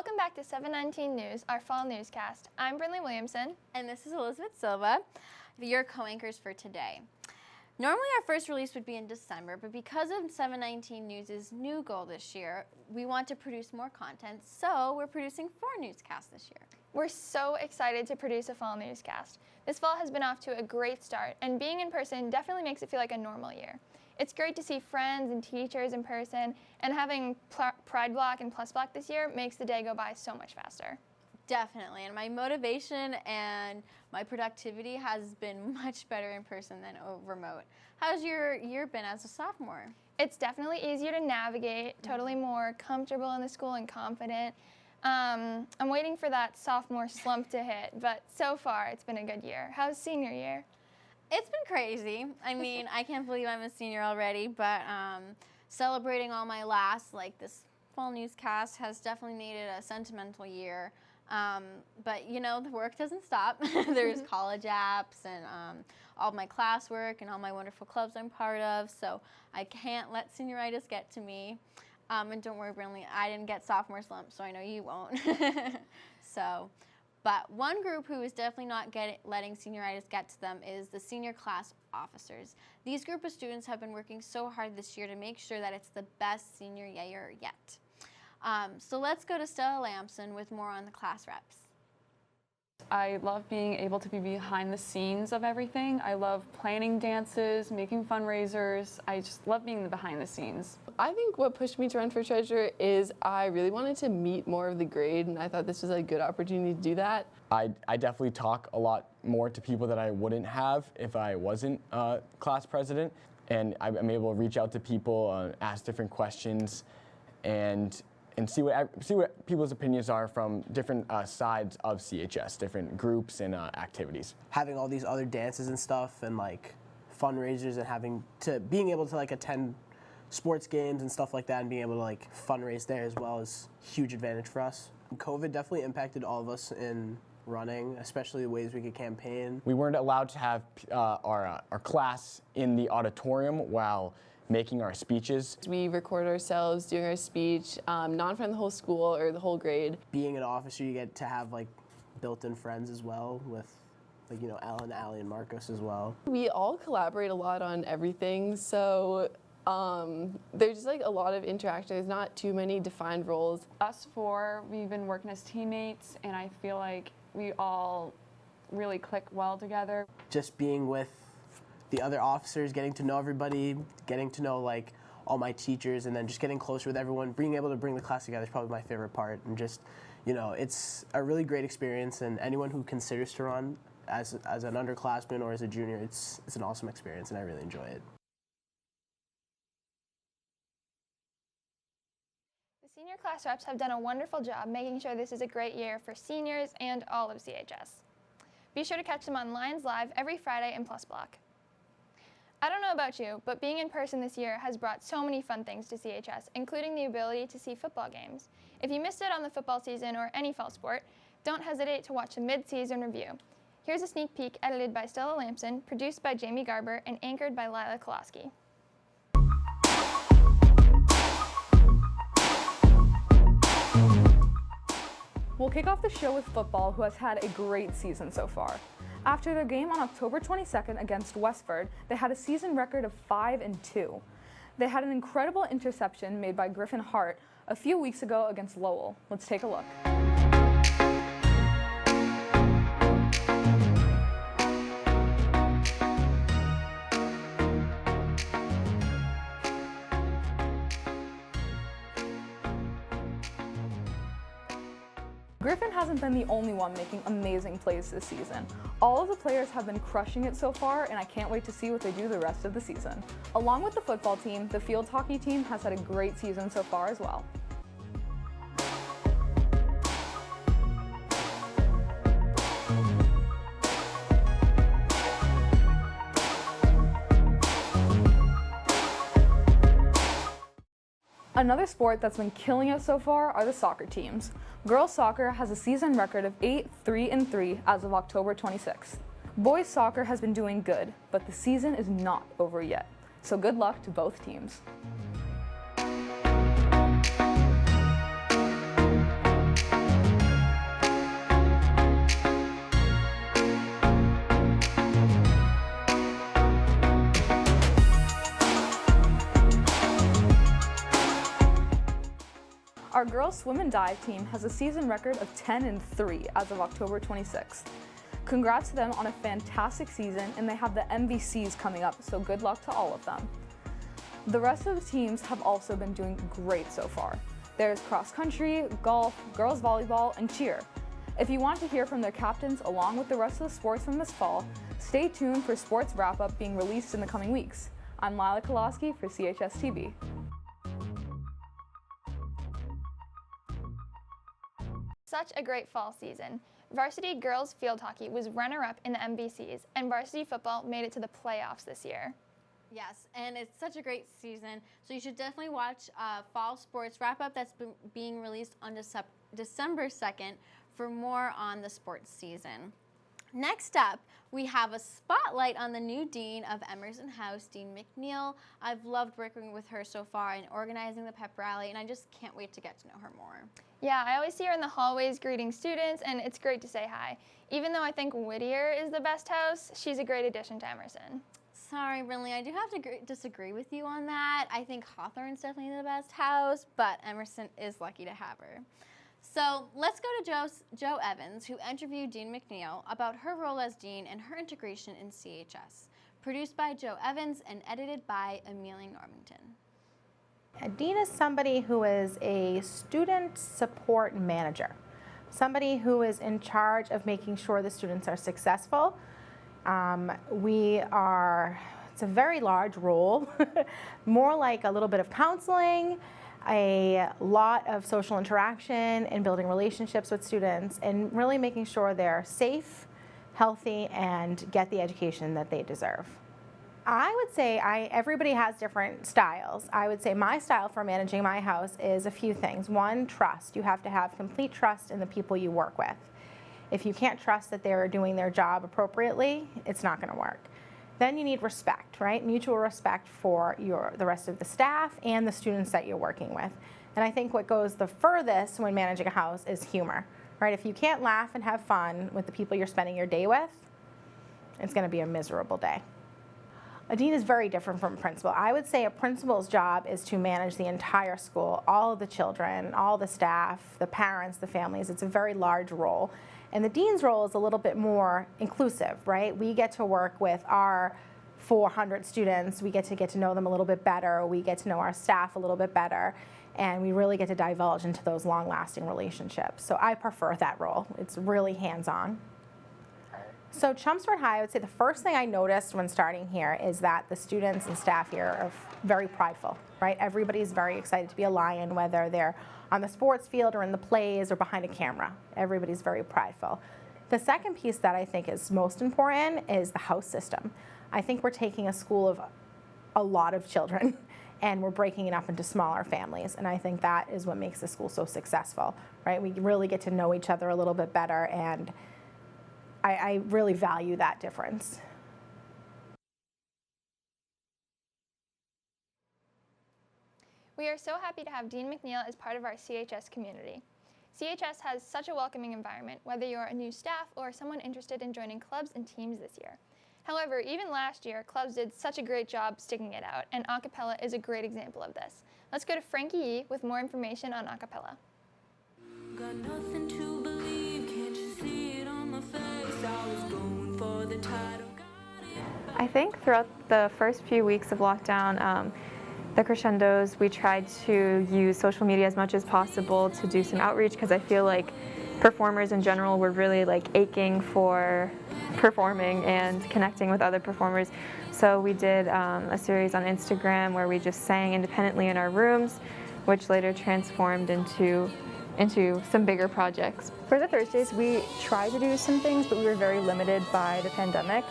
Welcome back to 719 News, our fall newscast. I'm Brinley Williamson. And this is Elizabeth Silva, your co-anchors for today. Normally our first release would be in December, but because of 719 News' new goal this year, we want to produce more content, so we're producing 4 newscasts this year. We're so excited to produce a fall newscast. This fall has been off to a great start, and being in person definitely makes it feel like a normal year. It's great to see friends and teachers in person, and having Pride Block and Plus Block this year makes the day go by so much faster. Definitely, and my motivation and my productivity has been much better in person than remote. How's your year been as a sophomore? It's definitely easier to navigate, totally more comfortable in the school and confident. I'm waiting for that sophomore slump to hit, but so far it's been a good year. How's senior year? It's been crazy. I mean, I can't believe I'm a senior already, but celebrating all my laughs, like this fall newscast, has definitely made it a sentimental year. But you know, the work doesn't stop. There's college apps and all my classwork and all my wonderful clubs I'm part of, so I can't let senioritis get to me. And don't worry, Brinley, I didn't get sophomore slump, so I know you won't. But one group who is definitely not letting senioritis get to them is the senior class officers. These group of students have been working so hard this year to make sure that it's the best senior year yet. So let's go to Stella Williamson with more on the class reps. I love being able to be behind the scenes of everything. I love planning dances, making fundraisers. I just love being behind the scenes. I think what pushed me to run for treasurer is I really wanted to meet more of the grade, and I thought this was a good opportunity to do that. I definitely talk a lot more to people that I wouldn't have if I wasn't class president, and I'm able to reach out to people, ask different questions, and see what people's opinions are from different sides of CHS, different groups and activities. Having all these other dances and stuff and like fundraisers and being able to like attend sports games and stuff like that and being able to like fundraise there as well is a huge advantage for us. COVID definitely impacted all of us in running, especially the ways we could campaign. We weren't allowed to have our class in the auditorium while making our speeches. We record ourselves doing our speech, not in front of the whole school or the whole grade. Being an officer, you get to have like built-in friends as well with like, you know, Ellen, Allie, and Marcos as well. We all collaborate a lot on everything, so there's just like a lot of interaction. There's not too many defined roles. Us 4, we've been working as teammates, and I feel like we all really click well together. Just being with the other officers, getting to know everybody, getting to know like all my teachers, and then just getting closer with everyone, being able to bring the class together is probably my favorite part. And just, you know, it's a really great experience, and anyone who considers to run as an underclassman or as a junior, it's an awesome experience, and I really enjoy it. The senior class reps have done a wonderful job making sure this is a great year for seniors and all of CHS. Be sure to catch them on Lions Live every Friday in Plus Block. I don't know about you, but being in person this year has brought so many fun things to CHS, including the ability to see football games. If you missed it on the football season or any fall sport, don't hesitate to watch the mid-season review. Here's a sneak peek edited by Stella Williamson, produced by Jamie Garber, and anchored by Lila Koloski. We'll kick off the show with football, who has had a great season so far. After their game on October 22nd against Westford, they had a season record of 5-2. They had an incredible interception made by Griffin Hart a few weeks ago against Lowell. Let's take a look. Griffin hasn't been the only one making amazing plays this season. All of the players have been crushing it so far, and I can't wait to see what they do the rest of the season. Along with the football team, the field hockey team has had a great season so far as well. Another sport that's been killing it so far are the soccer teams. Girls soccer has a season record of 8-3-3 as of October 26th. Boys soccer has been doing good, but the season is not over yet. So good luck to both teams. Our girls swim and dive team has a season record of 10-3 as of October 26th. Congrats to them on a fantastic season, and they have the MVCs coming up, so good luck to all of them. The rest of the teams have also been doing great so far. There's cross country, golf, girls volleyball, and cheer. If you want to hear from their captains along with the rest of the sports from this fall, stay tuned for sports wrap-up being released in the coming weeks. I'm Lila Koloski for CHS TV. Such a great fall season. Varsity girls field hockey was runner-up in the MVCs, and varsity football made it to the playoffs this year. Yes, and it's such a great season, so you should definitely watch Fall Sports Wrap-Up that's being released on December 2nd for more on the sports season. Next up, we have a spotlight on the new dean of Emerson House, Dean McNeil. I've loved working with her so far and organizing the pep rally, and I just can't wait to get to know her more. Yeah, I always see her in the hallways greeting students, and it's great to say hi. Even though I think Whittier is the best house, she's a great addition to Emerson. Sorry, Brinley, I do have to disagree with you on that. I think Hawthorne's definitely the best house, but Emerson is lucky to have her. So let's go to Jo Evans, who interviewed Dean McNeil about her role as dean and her integration in CHS. Produced by Jo Evans and edited by Amelia Normington. A dean is somebody who is a student support manager, somebody who is in charge of making sure the students are successful. It's a very large role, more like a little bit of counseling, a lot of social interaction and building relationships with students and really making sure they're safe, healthy, and get the education that they deserve. I would say everybody has different styles. I would say my style for managing my house is a few things. One, trust. You have to have complete trust in the people you work with. If you can't trust that they're doing their job appropriately, it's not going to work. Then you need respect, right? Mutual respect for the rest of the staff and the students that you're working with. And I think what goes the furthest when managing a house is humor, right? If you can't laugh and have fun with the people you're spending your day with, it's going to be a miserable day. A dean is very different from a principal. I would say a principal's job is to manage the entire school, all of the children, all the staff, the parents, the families. It's a very large role. And the dean's role is a little bit more inclusive, right? We get to work with our 400 students. We get to know them a little bit better. We get to know our staff a little bit better. And we really get to divulge into those long-lasting relationships. So I prefer that role. It's really hands-on. So Chelmsford High, I would say the first thing I noticed when starting here is that the students and staff here are very prideful, right? Everybody's very excited to be a Lion, whether they're on the sports field or in the plays or behind a camera. Everybody's very prideful. The second piece that I think is most important is the house system. I think we're taking a school of a lot of children and we're breaking it up into smaller families. And I think that is what makes the school so successful, right? We really get to know each other a little bit better, and I really value that difference. We are so happy to have Dean McNeil as part of our CHS community. CHS has such a welcoming environment, whether you're a new staff or someone interested in joining clubs and teams this year. However, even last year, clubs did such a great job sticking it out, and Capella is a great example of this. Let's go to Frankie Yee with more information on Capella. Got nothing to believe, can't you see it on my face? I was going for the title. I think throughout the first few weeks of lockdown, the crescendos, we tried to use social media as much as possible to do some outreach, because I feel like performers in general were really aching for performing and connecting with other performers. So we did a series on Instagram where we just sang independently in our rooms, which later transformed into some bigger projects. For the Thursdays, we tried to do some things, but we were very limited by the pandemic.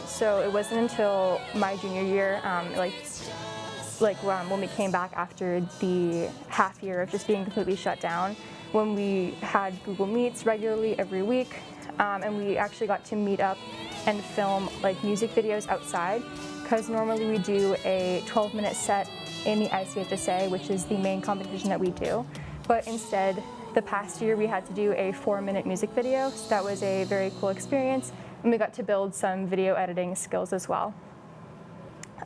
So it wasn't until my junior year, when we came back after the half year of just being completely shut down, when we had Google Meets regularly every week, and we actually got to meet up and film music videos outside, because normally we do a 12-minute set in the ICHSA, which is the main competition that we do. But instead, the past year we had to do a 4-minute music video, so that was a very cool experience, and we got to build some video editing skills as well.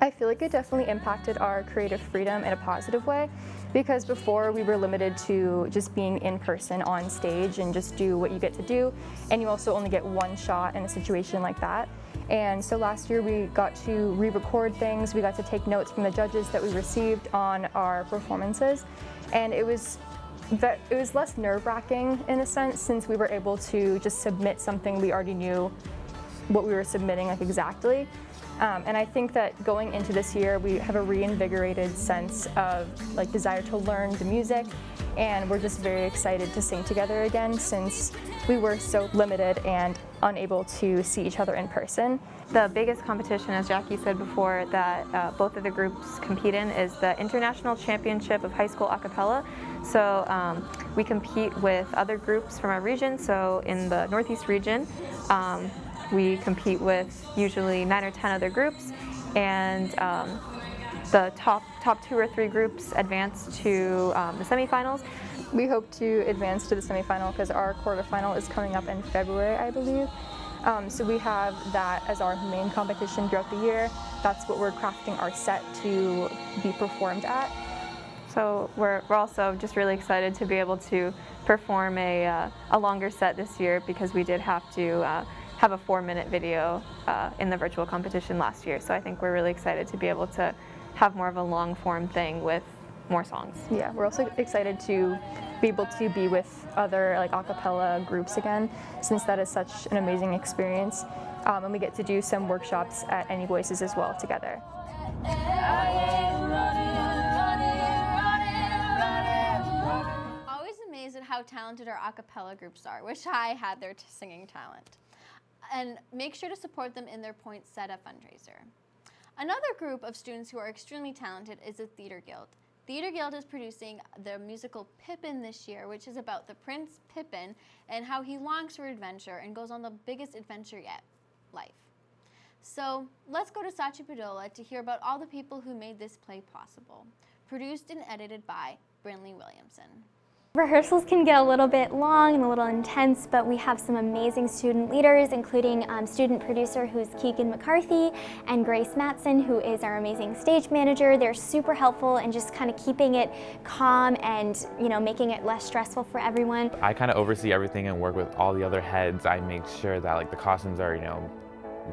I feel like it definitely impacted our creative freedom in a positive way. because before we were limited to just being in person on stage and just do what you get to do, and you also only get one shot in a situation like that. And so last year we got to re-record things, we got to take notes from the judges that we received on our performances, and it was less nerve-wracking in a sense, since we were able to just submit something we already knew what we were submitting like exactly. And I think that going into this year, we have a reinvigorated sense of like desire to learn the music, and we're just very excited to sing together again, since we were so limited and unable to see each other in person. The biggest competition, as Jackie said before, that both of the groups compete in is the International Championship of High School A Cappella. So we compete with other groups from our region. So in the Northeast region, we compete with usually 9 or 10 other groups, and the top 2 or 3 groups advance to the semifinals. We hope to advance to the semifinal because our quarterfinal is coming up in February, I believe. So we have that as our main competition throughout the year. That's what we're crafting our set to be performed at. So we're also just really excited to be able to perform a longer set this year, because we did have to have a 4-minute video in the virtual competition last year. So I think we're really excited to be able to have more of a long form thing with more songs. Yeah, we're also excited to be able to be with other like a cappella groups again, since that is such an amazing experience. And we get to do some workshops at Any Voices as well together. Always amazed at how talented our a cappella groups are. Wish I had their singing talent. And make sure to support them in their Poinsettia fundraiser. Another group of students who are extremely talented is the Theater Guild. Theater Guild is producing the musical Pippin this year, which is about the Prince Pippin and how he longs for adventure and goes on the biggest adventure yet, life. So let's go to Sachi Padola to hear about all the people who made this play possible. Produced and edited by Brinley Williamson. Rehearsals can get a little bit long and a little intense, but we have some amazing student leaders, including student producer who's Keegan McCarthy, and Grace Matson, who is our amazing stage manager. They're super helpful and just kind of keeping it calm and, you know, making it less stressful for everyone. I kind of oversee everything and work with all the other heads. I make sure that like the costumes are, you know,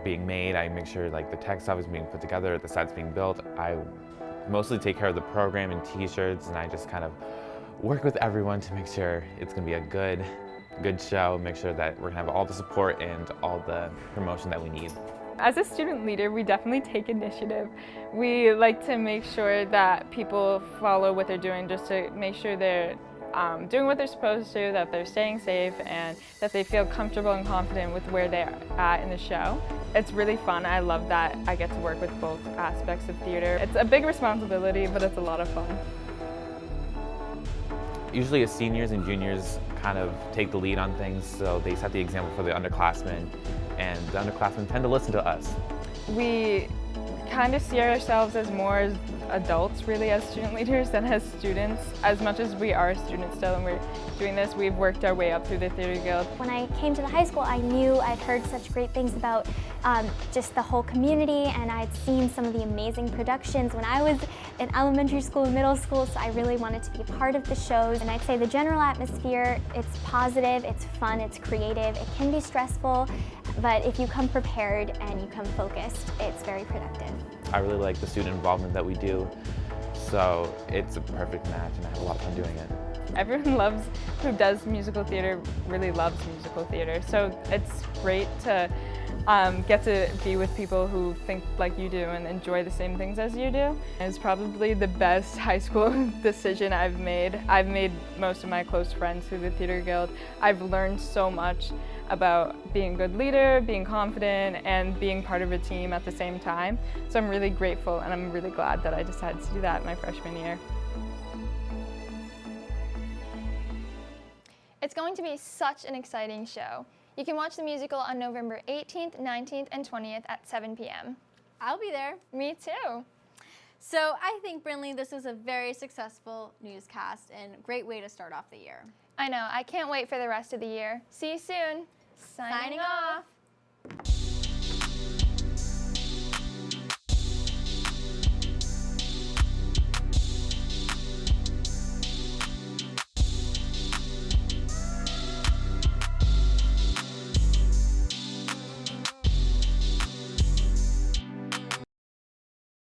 being made. I make sure like the tech stuff is being put together, the set's being built. I mostly take care of the program and t-shirts, and I just kind of work with everyone to make sure it's going to be a good show, make sure that we're going to have all the support and all the promotion that we need. As a student leader, we definitely take initiative. We like to make sure that people follow what they're doing, just to make sure they're doing what they're supposed to, that they're staying safe, and that they feel comfortable and confident with where they're at in the show. It's really fun. I love that I get to work with both aspects of theater. It's a big responsibility, but it's a lot of fun. Usually as seniors and juniors kind of take the lead on things, so they set the example for the underclassmen, and the underclassmen tend to listen to us. We kind of see ourselves as more as adults, really, as student leaders than as students. As much as we are students still and we're doing this, we've worked our way up through the Theater Guild. When I came to the high school, I knew I'd heard such great things about just the whole community, and I'd seen some of the amazing productions when I was in elementary school and middle school, so I really wanted to be a part of the shows. And I'd say the general atmosphere, it's positive, it's fun, it's creative, it can be stressful, but if you come prepared and you come focused, it's very productive. I really like the student involvement that we do, so it's a perfect match, and I have a lot of fun doing it. Everyone who does musical theater really loves musical theater, so it's great to get to be with people who think like you do and enjoy the same things as you do. It's probably the best high school decision I've made. I've made most of my close friends through the Theater Guild. I've learned so much about being a good leader, being confident, and being part of a team at the same time. So I'm really grateful, and I'm really glad that I decided to do that my freshman year. It's going to be such an exciting show. You can watch the musical on November 18th, 19th, and 20th at 7 p.m. I'll be there. Me too. So I think, Brinley, this was a very successful newscast and great way to start off the year. I know. I can't wait for the rest of the year. See you soon. Signing off.